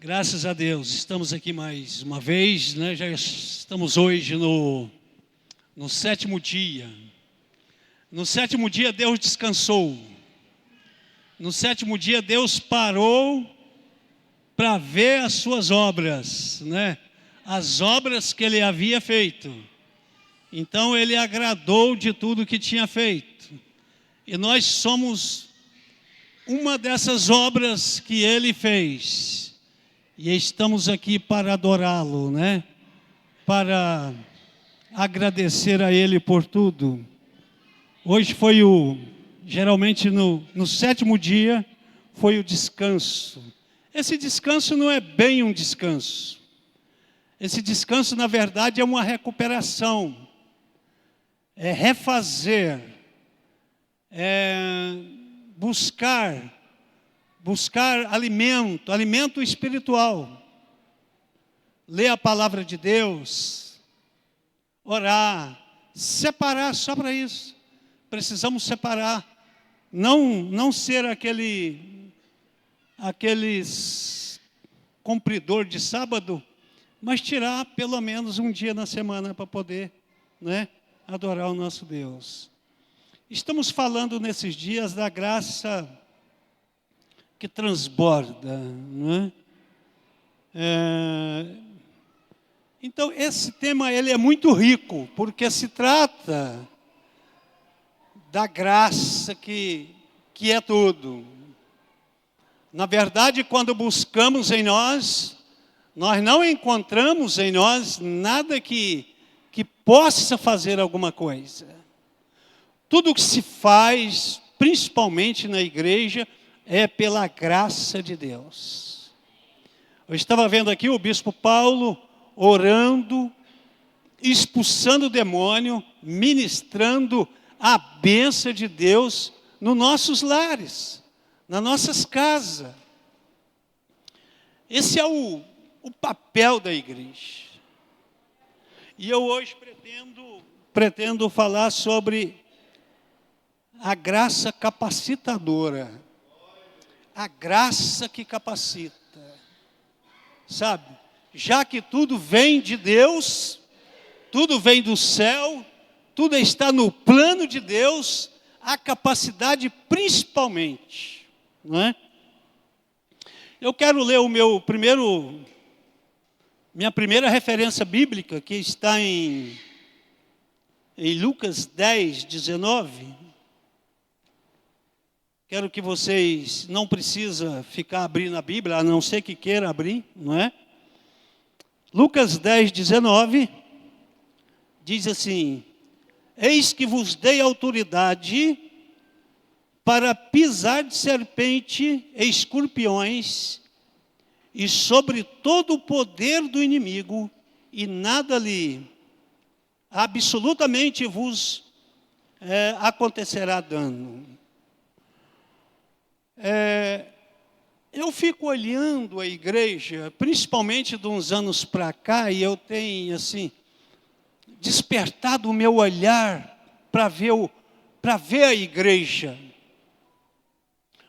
Graças a Deus, estamos aqui mais uma vez, né? Já estamos hoje no sétimo dia. No sétimo dia Deus descansou. No sétimo dia Deus parou para ver as suas obras, né? As obras que Ele havia feito. Então Ele agradou de tudo que tinha feito. E nós somos uma dessas obras que Ele fez. E estamos aqui para adorá-lo, né? Para agradecer a Ele por tudo. Hoje foi geralmente no sétimo dia, foi o descanso. Esse descanso não é bem um descanso. Esse descanso, na verdade, é uma recuperação. É refazer. É buscar alimento espiritual. Ler a palavra de Deus, orar, separar só para isso. Precisamos separar, não ser aqueles cumpridor de sábado, mas tirar pelo menos um dia na semana para poder, né, adorar o nosso Deus. Estamos falando nesses dias da graça que transborda, não é? Então esse tema ele é muito rico, porque se trata da graça que é tudo. Na verdade, quando buscamos em nós não encontramos em nós nada que possa fazer alguma coisa. Tudo que se faz, principalmente na igreja, é pela graça de Deus. Eu estava vendo aqui o bispo Paulo orando, expulsando o demônio, ministrando a bênção de Deus nos nossos lares, nas nossas casas. Esse é o papel da igreja. E eu hoje pretendo falar sobre a graça capacitadora. A graça que capacita, sabe? Já que tudo vem de Deus, tudo vem do céu, tudo está no plano de Deus, a capacidade principalmente, não é? Eu quero ler minha primeira referência bíblica, que está em Lucas 10, 19. Quero que vocês, não precisa ficar abrindo a Bíblia, a não ser que queira abrir, não é? Lucas 10, 19, diz assim: eis que vos dei autoridade para pisar de serpente e escorpiões, e sobre todo o poder do inimigo, e nada lhe absolutamente vos acontecerá dano. Eu fico olhando a igreja, principalmente de uns anos para cá, e eu tenho assim despertado o meu olhar para ver a igreja.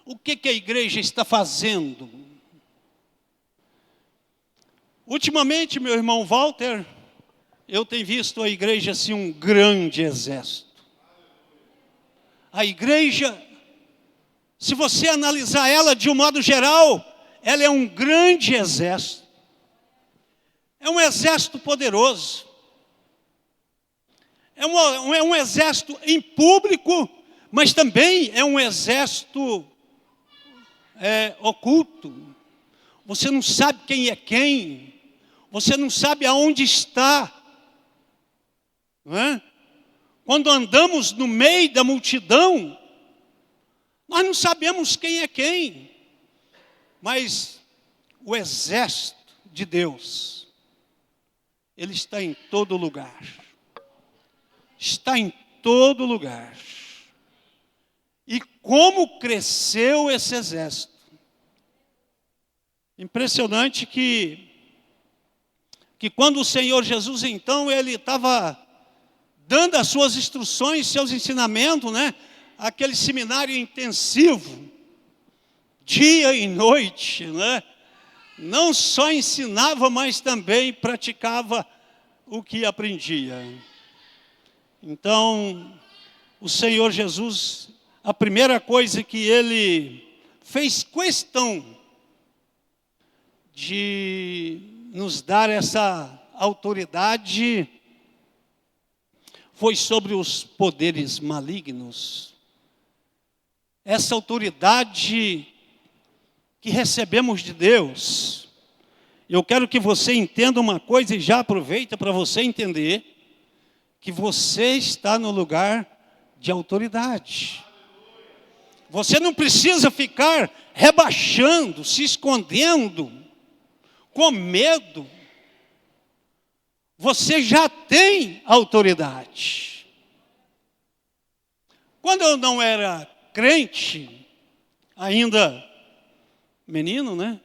O que a igreja está fazendo? Ultimamente, meu irmão Walter, eu tenho visto a igreja assim um grande exército. A igreja, se você analisar ela de um modo geral, ela é um grande exército. É um exército poderoso. É um exército em público, mas também é um exército oculto. Você não sabe quem é quem. Você não sabe aonde está. Não é? Quando andamos no meio da multidão, nós não sabemos quem é quem, mas o exército de Deus, ele está em todo lugar. Está em todo lugar. E como cresceu esse exército? Impressionante que quando o Senhor Jesus, então, ele estava dando as suas instruções, seus ensinamentos, né? Aquele seminário intensivo, dia e noite, né? não só ensinava, mas também praticava o que aprendia. Então, o Senhor Jesus, a primeira coisa que Ele fez questão de nos dar essa autoridade foi sobre os poderes malignos. Essa autoridade que recebemos de Deus. Eu quero que você entenda uma coisa e já aproveita para você entender que você está no lugar de autoridade. Você não precisa ficar rebaixando, se escondendo, com medo. Você já tem autoridade. Quando eu não era crente, ainda menino, né?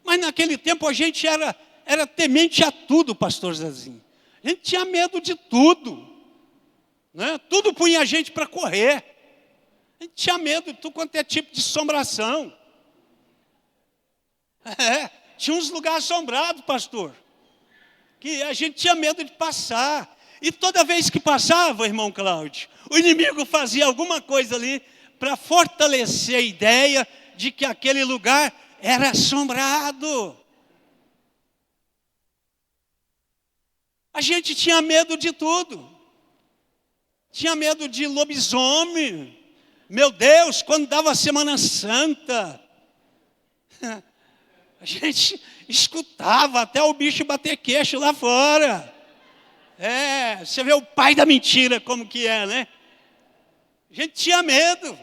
Mas naquele tempo a gente era temente a tudo, pastor Zezinho. A gente tinha medo de tudo, né? Tudo punha a gente para correr. A gente tinha medo de tudo quanto é tipo de assombração. Tinha uns lugares assombrados, pastor, que a gente tinha medo de passar. E toda vez que passava, irmão Cláudio, o inimigo fazia alguma coisa ali para fortalecer a ideia de que aquele lugar era assombrado. A gente tinha medo de tudo. Tinha medo de lobisomem. Meu Deus, quando dava a Semana Santa, a gente escutava até o bicho bater queixo lá fora. Você vê o pai da mentira como que é, né? A gente tinha medo.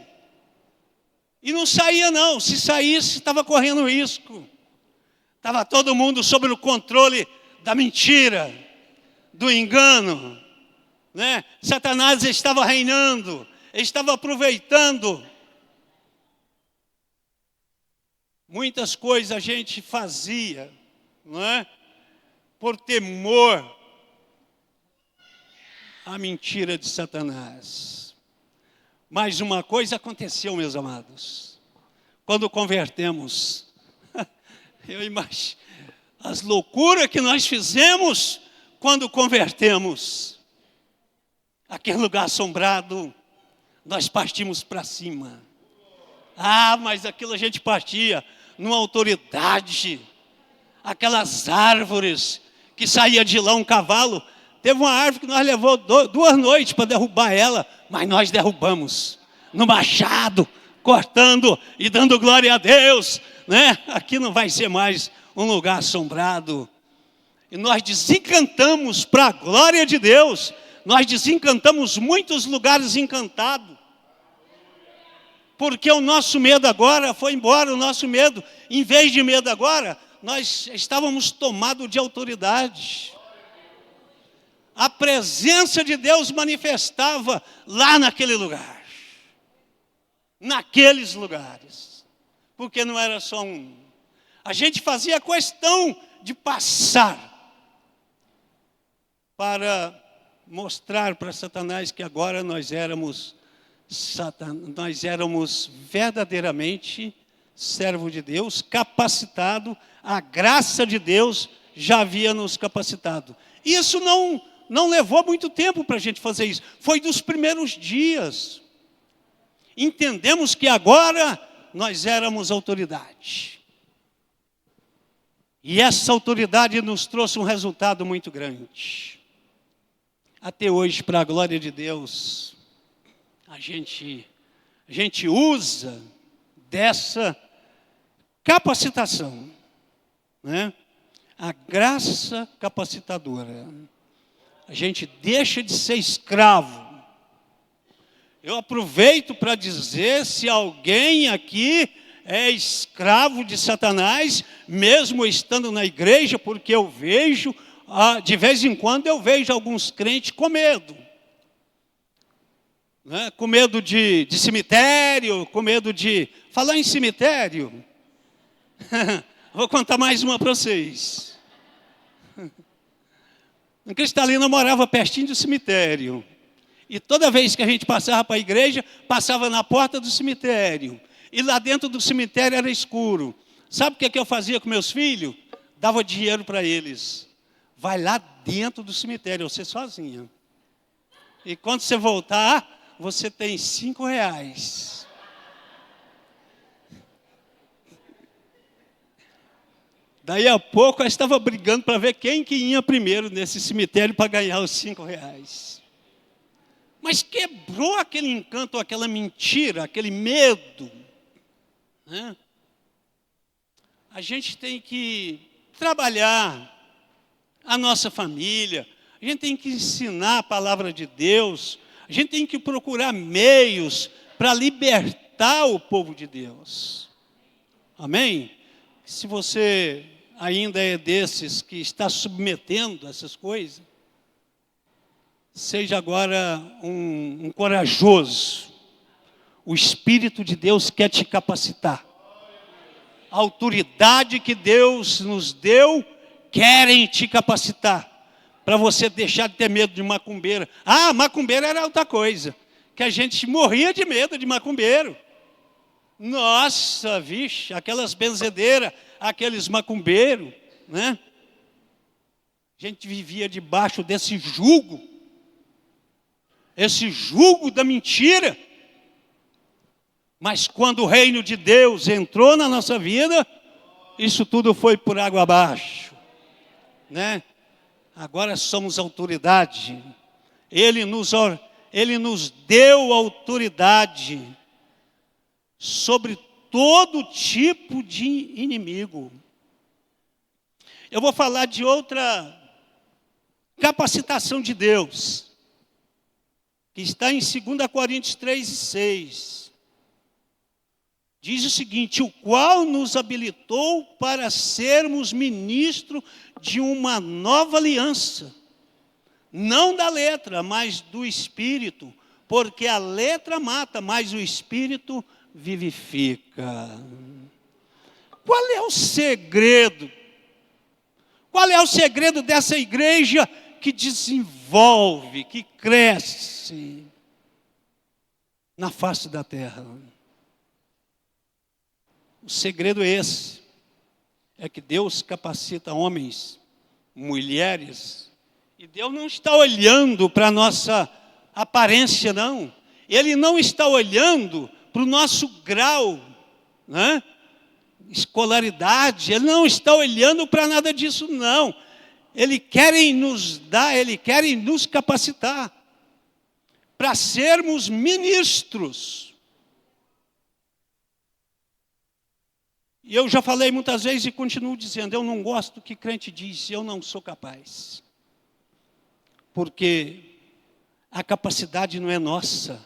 E não saía não, se saísse estava correndo risco. Estava todo mundo sob o controle da mentira, do engano, né? Satanás estava reinando, estava aproveitando. Muitas coisas a gente fazia, não é? Por temor à mentira de Satanás. Mas uma coisa aconteceu, meus amados. Quando convertemos, eu imagino as loucuras que nós fizemos quando convertemos. Aquele lugar assombrado, nós partimos para cima. Mas aquilo a gente partia numa autoridade. Aquelas árvores que saía de lá um cavalo. Teve uma árvore que nós levou 2 noites para derrubar ela, mas nós derrubamos no machado, cortando e dando glória a Deus, né? Aqui não vai ser mais um lugar assombrado. E nós desencantamos para a glória de Deus. Nós desencantamos muitos lugares encantados. Porque o nosso medo agora foi embora, o nosso medo, em vez de medo agora, nós estávamos tomados de autoridade. A presença de Deus manifestava lá naquele lugar. Naqueles lugares. Porque não era só um. A gente fazia questão de passar para mostrar para Satanás que agora nós éramos verdadeiramente servo de Deus, capacitado, a graça de Deus já havia nos capacitado. Isso não levou muito tempo para a gente fazer isso, foi dos primeiros dias. Entendemos que agora nós éramos autoridade. E essa autoridade nos trouxe um resultado muito grande. Até hoje, para a glória de Deus, a gente usa dessa capacitação, né? A graça capacitadora. A gente deixa de ser escravo. Eu aproveito para dizer, se alguém aqui é escravo de Satanás, mesmo estando na igreja, porque eu vejo, de vez em quando eu vejo alguns crentes com medo. Né? Com medo de cemitério, com medo de... Falar em cemitério, vou contar mais uma para vocês. Em Cristalina eu morava pertinho do cemitério. E toda vez que a gente passava para a igreja, passava na porta do cemitério. E lá dentro do cemitério era escuro. Sabe o que eu fazia com meus filhos? Dava dinheiro para eles. Vai lá dentro do cemitério, você sozinha. E quando você voltar, você tem R$ 5. Daí a pouco eu estava brigando para ver quem que ia primeiro nesse cemitério para ganhar os R$ 5. Mas quebrou aquele encanto, aquela mentira, aquele medo, né? A gente tem que trabalhar a nossa família, a gente tem que ensinar a palavra de Deus, a gente tem que procurar meios para libertar o povo de Deus. Amém? Se você ainda é desses que está submetendo essas coisas, seja agora um corajoso. O Espírito de Deus quer te capacitar. A autoridade que Deus nos deu, querem te capacitar. Para você deixar de ter medo de macumbeira. Ah, macumbeira era outra coisa. Que a gente morria de medo de macumbeiro. Nossa, vixe, aquelas benzedeiras, aqueles macumbeiros, né? A gente vivia debaixo desse jugo. Esse jugo da mentira. Mas quando o reino de Deus entrou na nossa vida, isso tudo foi por água abaixo, né? Agora somos autoridade. Ele nos deu autoridade sobre todo tipo de inimigo. Eu vou falar de outra capacitação de Deus, que está em 2 Coríntios 3:6. Diz o seguinte: o qual nos habilitou para sermos ministros de uma nova aliança, não da letra, mas do Espírito, porque a letra mata, mas o Espírito vivifica. Qual é o segredo? Qual é o segredo dessa igreja que desenvolve, que cresce na face da terra? O segredo é esse, é que Deus capacita homens, mulheres, e Deus não está olhando para a nossa aparência, não. Ele não está olhando para o nosso grau, né? Escolaridade, Ele não está olhando para nada disso, não. Ele quer nos dar, Ele quer nos capacitar para sermos ministros. E eu já falei muitas vezes e continuo dizendo, eu não gosto do que crente diz, eu não sou capaz. Porque a capacidade não é nossa.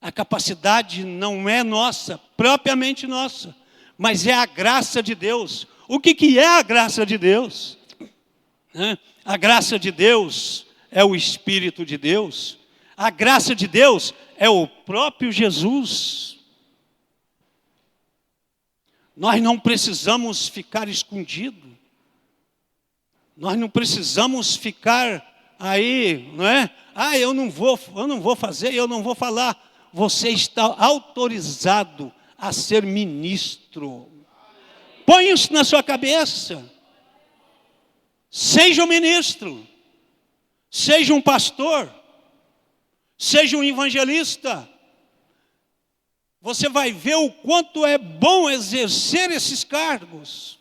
A capacidade não é nossa, propriamente nossa, mas é a graça de Deus. O que é a graça de Deus? A graça de Deus é o Espírito de Deus. A graça de Deus é o próprio Jesus. Nós não precisamos ficar escondidos. Nós não precisamos ficar aí, não é? Ah, eu não vou fazer, eu não vou falar. Você está autorizado a ser ministro. Põe isso na sua cabeça. Seja um ministro. Seja um pastor. Seja um evangelista. Você vai ver o quanto é bom exercer esses cargos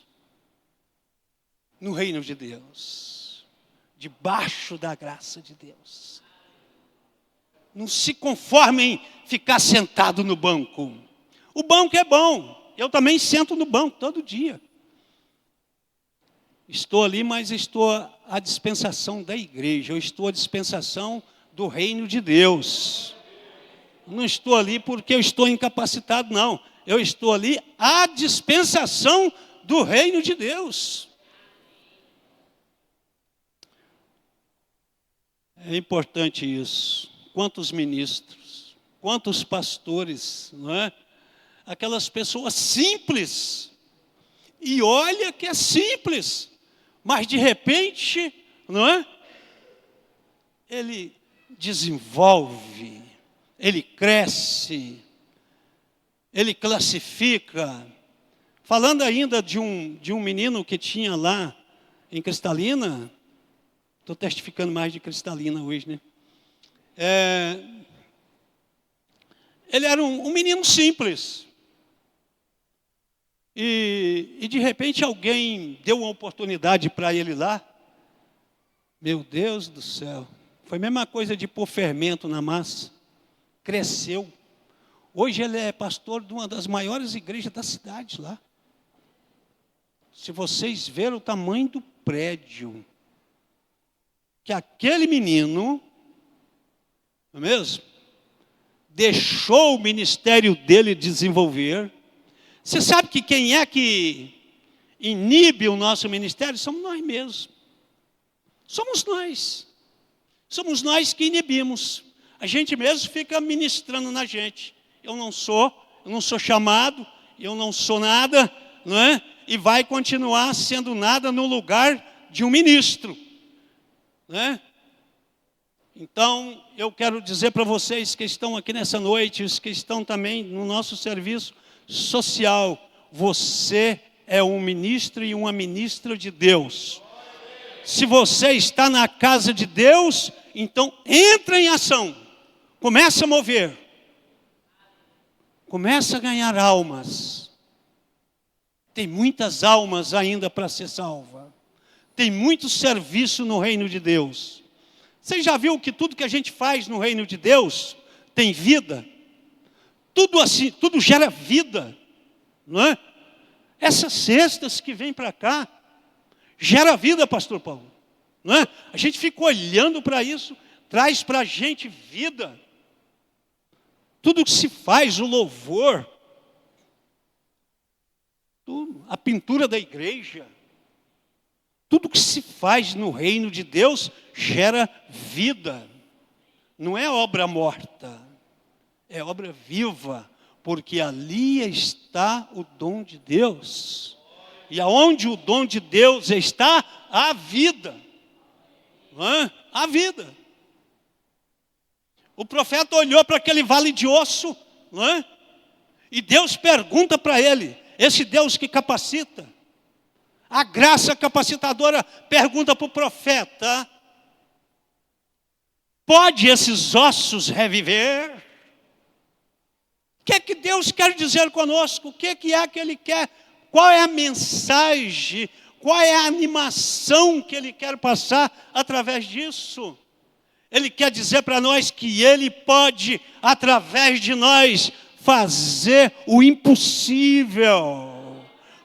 no reino de Deus, debaixo da graça de Deus. Não se conformem em ficar sentado no banco. O banco é bom, eu também sento no banco todo dia. Estou ali, mas estou à dispensação da igreja, eu estou à dispensação do reino de Deus. Não estou ali porque eu estou incapacitado, não. Eu estou ali à dispensação do reino de Deus. É importante isso. Quantos ministros, quantos pastores, não é? Aquelas pessoas simples. E olha que é simples, mas de repente, não é? Ele desenvolve. Ele cresce, ele classifica, Falando ainda de um menino que tinha lá em Cristalina, estou testificando mais de Cristalina hoje, né? Ele era um menino simples. E de repente alguém deu uma oportunidade para ele lá. Meu Deus do céu. Foi a mesma coisa de pôr fermento na massa. Cresceu. Hoje ele é pastor de uma das maiores igrejas da cidade lá. Se vocês verem o tamanho do prédio que aquele menino, não é mesmo? Deixou o ministério dele desenvolver. Você sabe que quem é que inibe o nosso ministério? Somos nós mesmos. Somos nós. Somos nós que inibimos. A gente mesmo fica ministrando na gente. Eu não sou chamado, eu não sou nada, não é? E vai continuar sendo nada no lugar de um ministro, né? Então, eu quero dizer para vocês que estão aqui nessa noite, os que estão também no nosso serviço social, você é um ministro e uma ministra de Deus. Se você está na casa de Deus, então entra em ação, começa a mover, começa a ganhar almas. Tem muitas almas ainda para ser salva. Tem muito serviço no reino de Deus. Você já viu que tudo que a gente faz no reino de Deus tem vida? Tudo assim, tudo gera vida, não é? Essas cestas que vêm para cá, gera vida, pastor Paulo, não é? A gente fica olhando para isso, traz para a gente vida. Tudo que se faz, o louvor, tudo, a pintura da igreja, tudo que se faz no reino de Deus gera vida. Não é obra morta, é obra viva, porque ali está o dom de Deus. E aonde o dom de Deus está, há vida. Não é? Há vida. O profeta olhou para aquele vale de osso, não é? E Deus pergunta para ele, esse Deus que capacita, a graça capacitadora pergunta para o profeta, pode esses ossos reviver? O que é que Deus quer dizer conosco? O que é que Ele quer? Qual é a mensagem? Qual é a animação que Ele quer passar através disso? Ele quer dizer para nós que Ele pode, através de nós, fazer o impossível.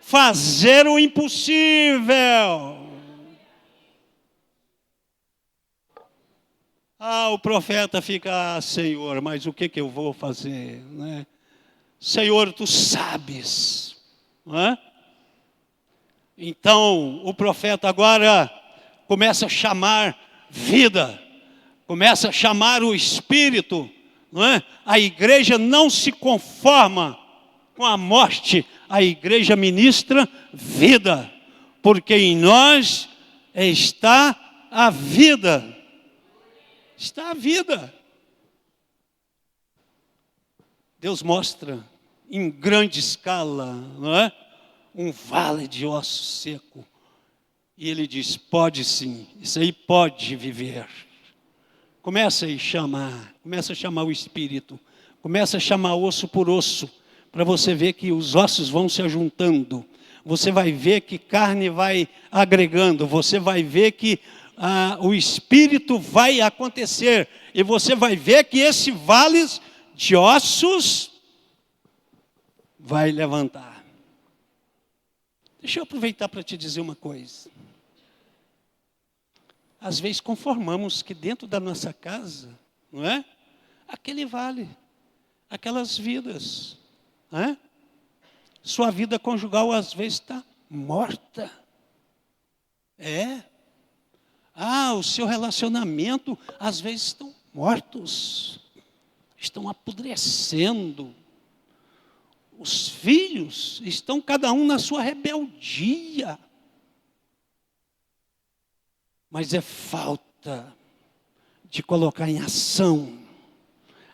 Fazer o impossível. O profeta fica, Senhor, mas o que eu vou fazer? Né? Senhor, Tu sabes. Não é? Então, o profeta agora começa a chamar vida. Começa a chamar o Espírito, não é? A igreja não se conforma com a morte, a igreja ministra vida, porque em nós está a vida. Está a vida. Deus mostra em grande escala, não é? Um vale de osso seco. E Ele diz, pode sim, isso aí pode viver. Começa a chamar o Espírito, começa a chamar osso por osso, para você ver que os ossos vão se ajuntando, você vai ver que carne vai agregando, você vai ver que o Espírito vai acontecer, e você vai ver que esse vale de ossos vai levantar. Deixa eu aproveitar para te dizer uma coisa. Às vezes conformamos que dentro da nossa casa, não é? Aquele vale, aquelas vidas, não é? Sua vida conjugal às vezes está morta. O seu relacionamento às vezes estão mortos, estão apodrecendo. Os filhos estão cada um na sua rebeldia. Mas é falta de colocar em ação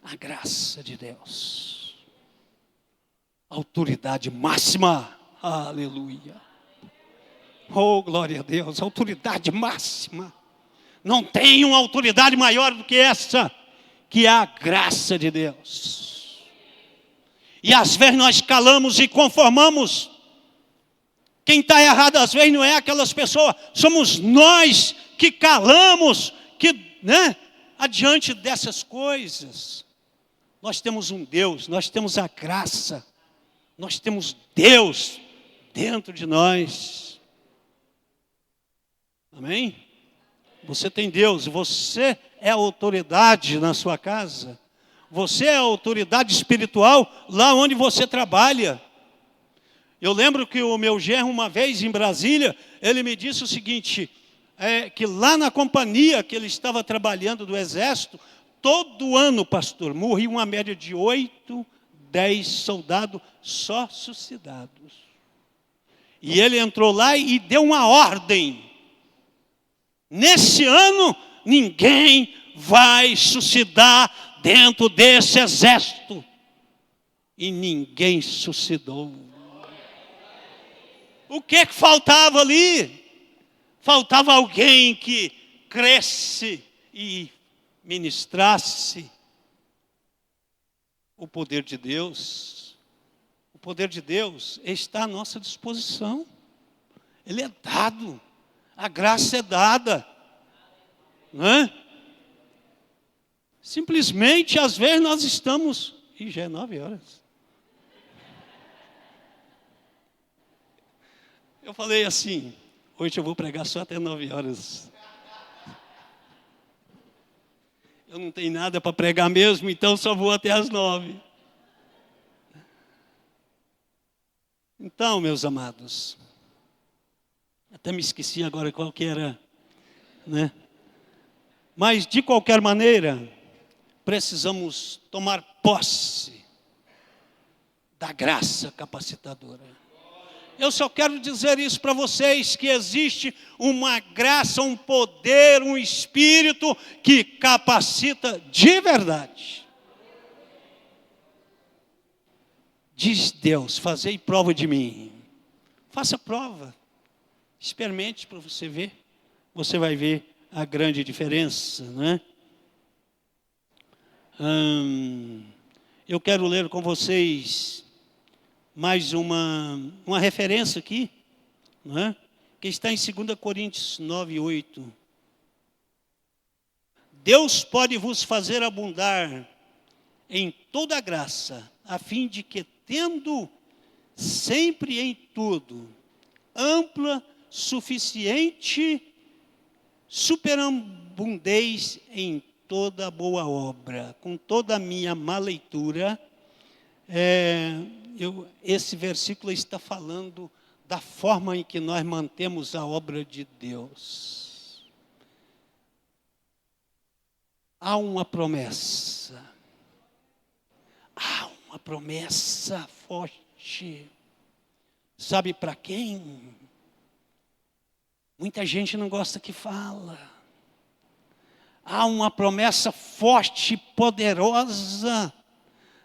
a graça de Deus. Autoridade máxima, Aleluia. Oh, glória a Deus, autoridade máxima. Não tem uma autoridade maior do que essa, que é a graça de Deus. E às vezes nós calamos e conformamos. Quem está errado às vezes não é aquelas pessoas, somos nós que calamos, adiante dessas coisas. Nós temos um Deus, nós temos a graça, nós temos Deus dentro de nós. Amém? Você tem Deus, você é a autoridade na sua casa. Você é a autoridade espiritual lá onde você trabalha. Eu lembro que o meu genro, uma vez em Brasília, ele me disse o seguinte, que lá na companhia que ele estava trabalhando do Exército, todo ano, pastor, morria uma média de 8, 10 soldados só suicidados. E ele entrou lá e deu uma ordem. Nesse ano, ninguém vai suicidar dentro desse exército. E ninguém suicidou. O que faltava ali? Faltava alguém que cresce e ministrasse o poder de Deus. O poder de Deus está à nossa disposição. Ele é dado. A graça é dada. Não é? Simplesmente, às vezes, nós estamos... E já é 9 horas. Eu falei assim, hoje eu vou pregar só até 9 horas. Eu não tenho nada para pregar mesmo, então só vou até as 9. Então, meus amados, até me esqueci agora qual que era, né? Mas, de qualquer maneira, precisamos tomar posse da graça capacitadora. Eu só quero dizer isso para vocês, que existe uma graça, um poder, um espírito que capacita de verdade. Diz Deus, fazei prova de mim. Faça prova. Experimente para você ver. Você vai ver a grande diferença, né? Eu quero ler com vocês mais uma referência aqui, não é? Que está em 2 Coríntios 9, 8. Deus pode vos fazer abundar em toda a graça, a fim de que, tendo sempre em tudo ampla, suficiente, superabundez em toda boa obra. Com toda a minha má leitura, esse versículo está falando da forma em que nós mantemos a obra de Deus. Há uma promessa. Há uma promessa forte. Sabe para quem? Muita gente não gosta que fala. Há uma promessa forte e poderosa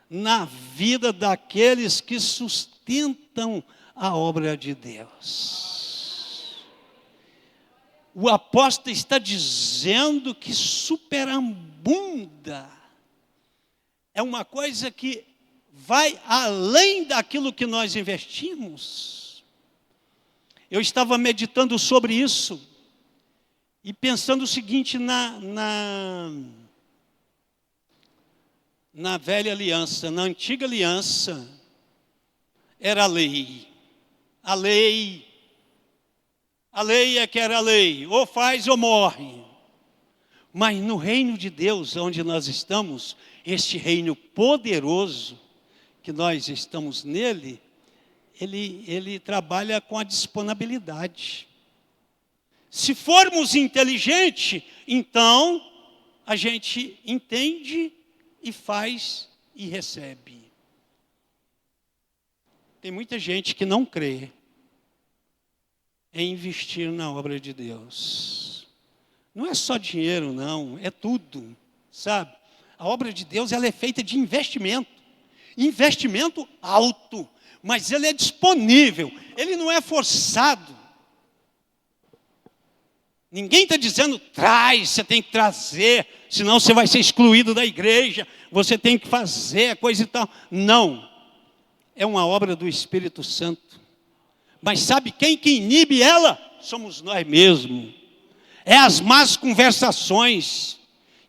na vida daqueles que sustentam a obra de Deus. O apóstolo está dizendo que superabunda. É uma coisa que vai além daquilo que nós investimos. Eu estava meditando sobre isso e pensando o seguinte, na velha aliança, na antiga aliança, era a lei. A lei é que era a lei, ou faz ou morre. Mas no reino de Deus, onde nós estamos, este reino poderoso, que nós estamos nele, ele trabalha com a disponibilidade. Se formos inteligentes, então a gente entende e faz e recebe. Tem muita gente que não crê em investir na obra de Deus. Não é só dinheiro, não, é tudo, sabe? A obra de Deus, ela é feita de investimento. Investimento alto, mas ele é disponível, ele não é forçado. Ninguém está dizendo, traz, você tem que trazer, senão você vai ser excluído da igreja, você tem que fazer, coisa e tal. Não, é uma obra do Espírito Santo. Mas sabe quem que inibe ela? Somos nós mesmos. É as más conversações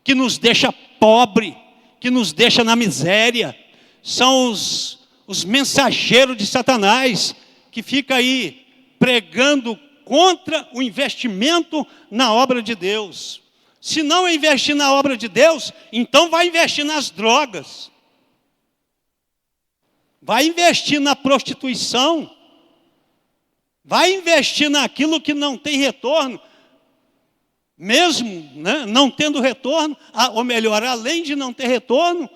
que nos deixa pobre, que nos deixa na miséria. São os mensageiros de Satanás que fica aí pregando contra o investimento na obra de Deus. Se não investir na obra de Deus, então vai investir nas drogas. Vai investir na prostituição. Vai investir naquilo que não tem retorno. Mesmo, né, não tendo retorno, ou melhor, além de não ter retorno,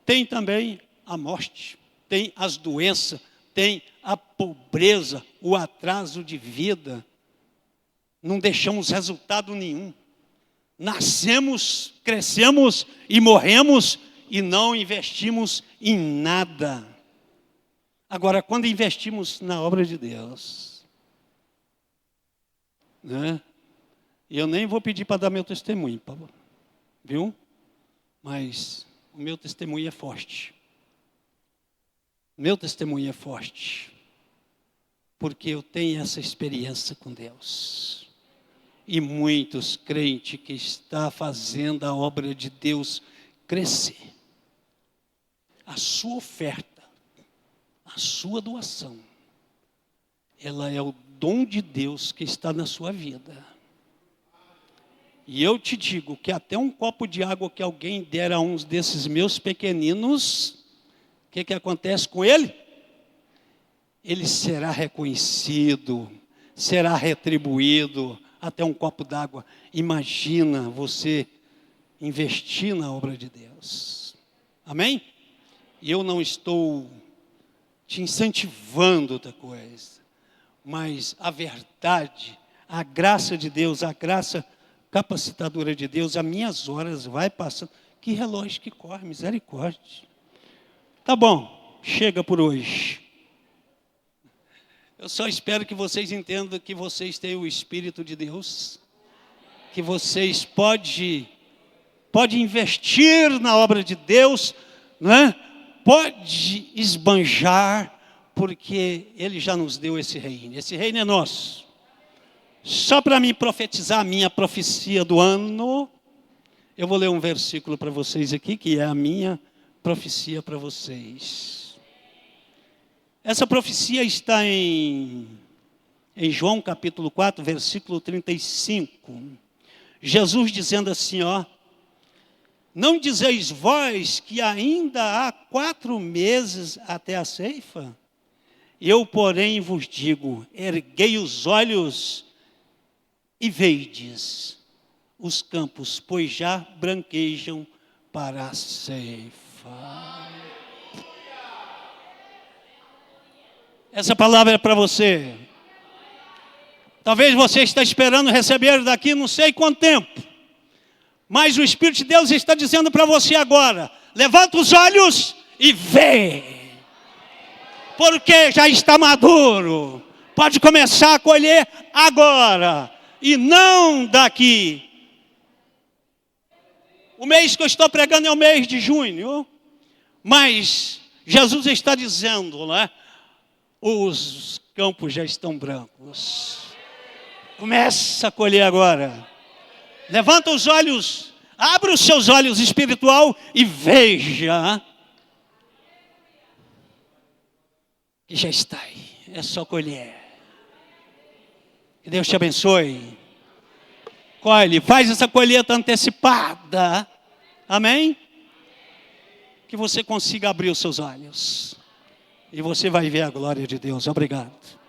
tem também a morte, tem as doenças, tem a pobreza, o atraso de vida. Não deixamos resultado nenhum. Nascemos, crescemos e morremos e não investimos em nada. Agora, quando investimos na obra de Deus, né? E eu nem vou pedir para dar meu testemunho, Paulo, viu? Mas o meu testemunho é forte. Meu testemunho é forte, porque eu tenho essa experiência com Deus. E muitos crentes que estão fazendo a obra de Deus crescer. A sua oferta, a sua doação, ela é o dom de Deus que está na sua vida. E eu te digo que até um copo de água que alguém der a uns desses meus pequeninos, o que acontece com ele? Ele será reconhecido, será retribuído, até um copo d'água. Imagina você investir na obra de Deus. Amém? E eu não estou te incentivando outra coisa, mas a verdade, a graça de Deus, a graça capacitadora de Deus, as minhas horas vai passando. Que relógio que corre, misericórdia. Tá bom, chega por hoje. Eu só espero que vocês entendam que vocês têm o Espírito de Deus, que vocês podem investir na obra de Deus, né? Pode esbanjar, porque Ele já nos deu esse reino. Esse reino é nosso. Só para mim profetizar a minha profecia do ano, eu vou ler um versículo para vocês aqui, que é a minha profecia para vocês. Essa profecia está em João capítulo 4, versículo 35. Jesus dizendo assim, ó: não dizeis vós que ainda há 4 meses até a ceifa? Eu, porém, vos digo, erguei os olhos e veides os campos, pois já branquejam para a ceifa. Essa palavra é para você. Talvez você está esperando receber daqui não sei quanto tempo. Mas o Espírito de Deus está dizendo para você agora: levanta os olhos e vê. Porque já está maduro. Pode começar a colher agora. E não daqui. O mês que eu estou pregando é o mês de junho. Mas Jesus está dizendo, né? Os campos já estão brancos. Começa a colher agora. Levanta os olhos, abra os seus olhos espiritual e veja que já está aí. É só colher. Que Deus te abençoe. Colhe, faz essa colheita antecipada. Amém? Que você consiga abrir os seus olhos. E você vai ver a glória de Deus. Obrigado.